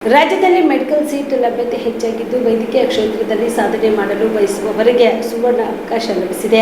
ರಾಜ್ಯದಲ್ಲಿ medical seat ಲಭ್ಯತೆ ಹೆಚ್ಚಾಗಿದ್ದು ವೈದ್ಯಕೀಯ ಕ್ಷೇತ್ರದಲ್ಲಿ ಸಾಧನೆ ಮಾಡಲು ಬಯಸುವವರಿಗೆ ಸುವರ್ಣ ಅವಕಾಶ ಲಭಿಸಿದೆ.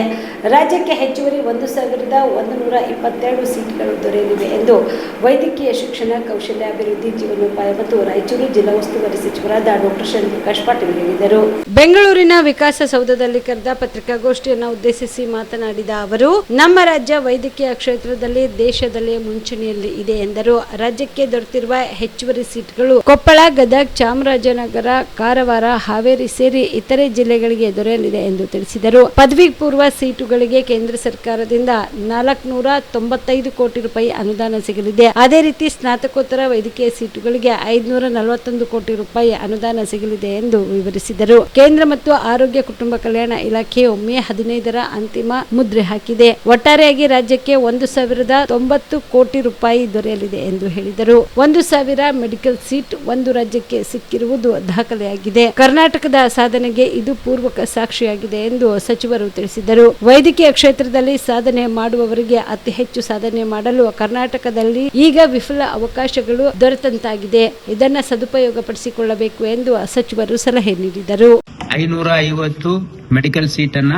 ರಾಜ್ಯಕ್ಕೆ ಹೆಚ್ಚುವರಿ 1,122 ಸೀಟ್ಗಳು ದೊರೆಯಲಿವೆ ಎಂದು ವೈದ್ಯಕೀಯ ಶಿಕ್ಷಣ, ಕೌಶಲ್ಯಾಭಿವೃದ್ಧಿ, ಜೀವನೋಪಾಯ ಮತ್ತು ರಾಯಚೂರು ಜಿಲ್ಲಾ ಉಸ್ತುವಾರಿ ಸಚಿವರಾದ ಡಾಕ್ಟರ್ ಶ್ರೀಪ್ರಕಾಶ್ ಪಾಟೀಲ್ ಹೇಳಿದರು. ಬೆಂಗಳೂರಿನ ವಿಕಾಸಸೌಧದಲ್ಲಿ ಕರೆದ ಪತ್ರಿಕಾಗೋಷ್ಠಿಯನ್ನು ಉದ್ದೇಶಿಸಿ ಮಾತನಾಡಿದ ಅವರು, ನಮ್ಮ ರಾಜ್ಯ ವೈದ್ಯಕೀಯ ಕ್ಷೇತ್ರದಲ್ಲಿ ದೇಶದಲ್ಲೇ ಮುಂಚೂಣಿಯಲ್ಲಿ ಇದೆ ಎಂದರು. ರಾಜ್ಯಕ್ಕೆ ದೊರೆತಿರುವ ಹೆಚ್ಚುವರಿ ಸೀಟ್ಗಳು ಕೊಪ್ಪಳ, ಗದಗ, ಚಾಮರಾಜನಗರ, ಕಾರವಾರ, ಹಾವೇರಿ ಸೇರಿ ಇತರೆ ಜಿಲ್ಲೆಗಳಿಗೆ ದೊರೆಯಲಿದೆ ಎಂದು ತಿಳಿಸಿದರು. ಪದವಿ ಪೂರ್ವ ಸೀಟುಗಳಿಗೆ ಕೇಂದ್ರ ಸರ್ಕಾರದಿಂದ 495 ಕೋಟಿ ರೂಪಾಯಿ ಅನುದಾನ ಸಿಗಲಿದೆ. ಅದೇ ರೀತಿ ಸ್ನಾತಕೋತ್ತರ ವೈದ್ಯಕೀಯ ಸೀಟುಗಳಿಗೆ 541 ಕೋಟಿ ರೂಪಾಯಿ ಅನುದಾನ ಸಿಗಲಿದೆ ಎಂದು ವಿವರಿಸಿದರು. ಕೇಂದ್ರ ಮತ್ತು ಆರೋಗ್ಯ ಕುಟುಂಬ ಕಲ್ಯಾಣ ಇಲಾಖೆಯು ಮೇ 15ರ ಅಂತಿಮ ಮುದ್ರೆ ಹಾಕಿದೆ. ಒಟ್ಟಾರೆಯಾಗಿ ರಾಜ್ಯಕ್ಕೆ 1,090 ಕೋಟಿ ರೂಪಾಯಿ ದೊರೆಯಲಿದೆ ಎಂದು ಹೇಳಿದರು. 1,000 ಮೆಡಿಕಲ್ ಸೀಟ್ ಒಂದು ರಾಜ್ಯಕ್ಕೆ ಸಿಕ್ಕಿರುವುದು ದಾಖಲೆಯಾಗಿದೆ. ಕರ್ನಾಟಕದ ಸಾಧನೆಗೆ ಇದು ಪೂರ್ವಕ ಸಾಕ್ಷಿಯಾಗಿದೆ ಎಂದು ಸಚಿವರು ತಿಳಿಸಿದರು. ವೈದ್ಯಕೀಯ ಕ್ಷೇತ್ರದಲ್ಲಿ ಸಾಧನೆ ಮಾಡುವವರಿಗೆ ಅತಿ ಹೆಚ್ಚು ಸಾಧನೆ ಮಾಡಲು ಕರ್ನಾಟಕದಲ್ಲಿ ಈಗ ವಿಫಲ ಅವಕಾಶಗಳು ದೊರೆತಂತಾಗಿದೆ. ಇದನ್ನು ಸದುಪಯೋಗಪಡಿಸಿಕೊಳ್ಳಬೇಕು ಎಂದು ಸಚಿವರು ಸಲಹೆ ನೀಡಿದರು. 550 ಮೆಡಿಕಲ್ ಸೀಟ್ ಅನ್ನ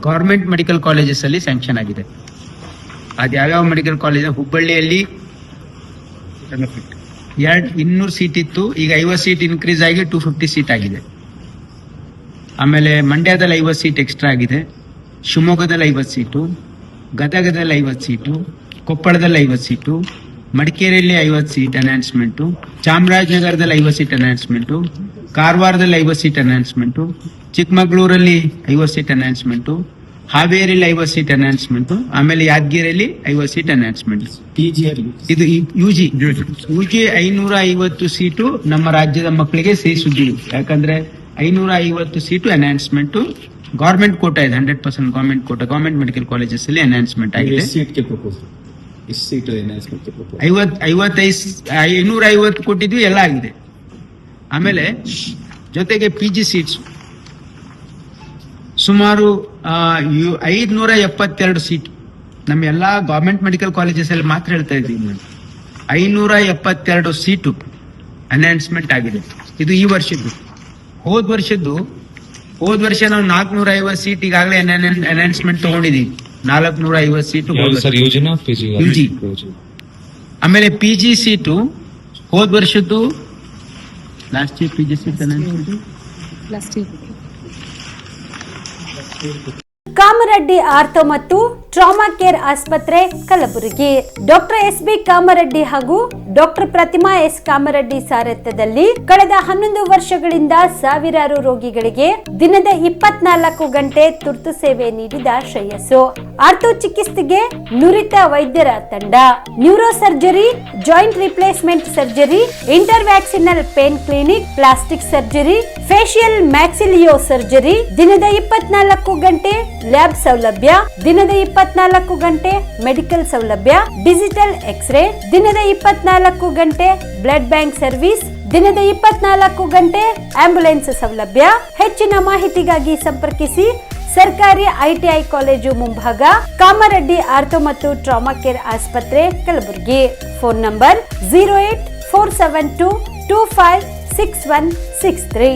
ಗವರ್ಮೆಂಟ್ ಮೆಡಿಕಲ್ ಕಾಲೇಜಸ್ ಅಲ್ಲಿ ಸ್ಯಾಂಕ್ಷನ್ ಆಗಿದೆ. ಅದ್ಯಾವ್ಯಾವ ಮೆಡಿಕಲ್ ಕಾಲೇಜ್? ಹುಬ್ಬಳ್ಳಿಯಲ್ಲಿ 200 ಸೀಟ್ ಇತ್ತು, ಈಗ 50 ಸೀಟ್ ಇನ್ಕ್ರೀಸ್ ಆಗಿ 250 ಸೀಟ್ ಆಗಿದೆ. ಆಮೇಲೆ ಮಂಡ್ಯದಲ್ಲಿ 50 ಸೀಟ್ ಎಕ್ಸ್ಟ್ರಾ ಆಗಿದೆ. ಶಿವಮೊಗ್ಗದಲ್ಲಿ 50 ಸೀಟು, ಗದಗದಲ್ಲಿ 50 ಸೀಟು, ಕೊಪ್ಪಳದಲ್ಲಿ 50 ಸೀಟು, ಮಡಿಕೇರಿಯಲ್ಲಿ 50 ಸೀಟ್ ಅನೌನ್ಸ್ಮೆಂಟು, ಚಾಮರಾಜನಗರದಲ್ಲಿ 50 ಸೀಟ್ ಅನೌನ್ಸ್ಮೆಂಟು, ಕಾರವಾರದಲ್ಲಿ 50 ಸೀಟ್ ಅನೌನ್ಸ್ಮೆಂಟು, ಚಿಕ್ಕಮಗಳೂರಲ್ಲಿ 50 ಸೀಟ್ ಅನೌನ್ಸ್ಮೆಂಟು, ಹಾವೇರಿಯಲ್ಲಿ 50 ಸೀಟ್ ಅನೌನ್ಸ್ಮೆಂಟ್, ಆಮೇಲೆ ಯಾದಗಿರಿಯಲ್ಲಿ 50 ಸೀಟ್ ಅನೌನ್ಸ್ಮೆಂಟ್. ಇದು ಯುಜಿ 550 ಸೀಟು ನಮ್ಮ ರಾಜ್ಯದ ಮಕ್ಕಳಿಗೆ ಸಿಹಿ ಸುದ್ದಿ. ಯಾಕಂದ್ರೆ 550 ಸೀಟು ಅನೌನ್ಸ್ಮೆಂಟ್ ಗವರ್ಮೆಂಟ್ ಕೋಟಾ ಇದೆ. 100% government quota government medical colleges ಅಲ್ಲಿ ಅನೌನ್ಸ್ಮೆಂಟ್ ಆಗಿದೆ. 550 ಕೊಟ್ಟಿದ್ವಿ, ಎಲ್ಲ ಆಗಿದೆ. ಆಮೇಲೆ ಜೊತೆಗೆ PG ಸೀಟ್ಸ್ ಸುಮಾರು 572 ಸೀಟ್ ನಮ್ಮ ಎಲ್ಲಾ ಗವರ್ಮೆಂಟ್ ಮೆಡಿಕಲ್ ಕಾಲೇಜಸ್ ಅಲ್ಲಿ ಮಾತ್ರ ಹೇಳ್ತಾ ಇದ್ದೀವಿ. 572 ಸೀಟು ಅನೌನ್ಸ್ಮೆಂಟ್ ಆಗಿದೆ. ಇದು ಈ ವರ್ಷದ್ದು. ಹೋದ ವರ್ಷ ನಾವು 450 ಸೀಟ್ ಈಗಾಗಲೇ ಅನೌನ್ಸ್ಮೆಂಟ್ ತಗೊಂಡಿದೀವಿ. 450 seat UG. ಆಮೇಲೆ PG ಸೀಟು ಹೋದ ವರ್ಷದ್ದು last year PG seat Kamareddy ortho ಮತ್ತು ಟ್ರಾಮಾ ಕೇರ್ ಆಸ್ಪತ್ರೆ ಕಲಬುರಗಿ. ಡಾಕ್ಟರ್ SB ಕಾಮರೆಡ್ಡಿ ಹಾಗೂ ಡಾಕ್ಟರ್ ಪ್ರತಿಮಾ S ಕಾಮರೆಡ್ಡಿ ಸಾರಥ್ಯದಲ್ಲಿ ಕಳೆದ 11 ವರ್ಷಗಳಿಂದ ಸಾವಿರಾರು ರೋಗಿಗಳಿಗೆ ದಿನದ 24 ಗಂಟೆ ತುರ್ತು ಸೇವೆ ನೀಡಿದ ಶ್ರೇಯಸ್ಸು. ಆರ್ಥೋ ಚಿಕಿತ್ಸೆಗೆ ನುರಿತ ವೈದ್ಯರ ತಂಡ, neuro surgery, joint replacement surgery, interventional pain clinic, plastic surgery, facial maxillo surgery, ದಿನದ 24 ಗಂಟೆ ಲ್ಯಾಬ್ ಸೌಲಭ್ಯ, ದಿನದ 24 ಗಂಟೆ ಮೆಡಿಕಲ್ ಸೌಲಭ್ಯ, ಡಿಜಿಟಲ್ ಎಕ್ಸ್ರೇ, ದಿನದ 24 ಗಂಟೆ ಬ್ಲಡ್ ಬ್ಯಾಂಕ್ ಸರ್ವಿಸ್, ದಿನದ 24 ಗಂಟೆ ಆಂಬ್ಯುಲೆನ್ಸ್ ಸೌಲಭ್ಯ. ಹೆಚ್ಚಿನ ಮಾಹಿತಿಗಾಗಿ ಸಂಪರ್ಕಿಸಿ ಸರ್ಕಾರಿ ITI ಕಾಲೇಜು ಮುಂಭಾಗ, ಕಾಮರೆಡ್ಡಿ ಆರ್ಥೋ ಮತ್ತು ಟ್ರಾಮಾ ಕೇರ್ ಆಸ್ಪತ್ರೆ ಕಲಬುರಗಿ. Phone number 084722566163.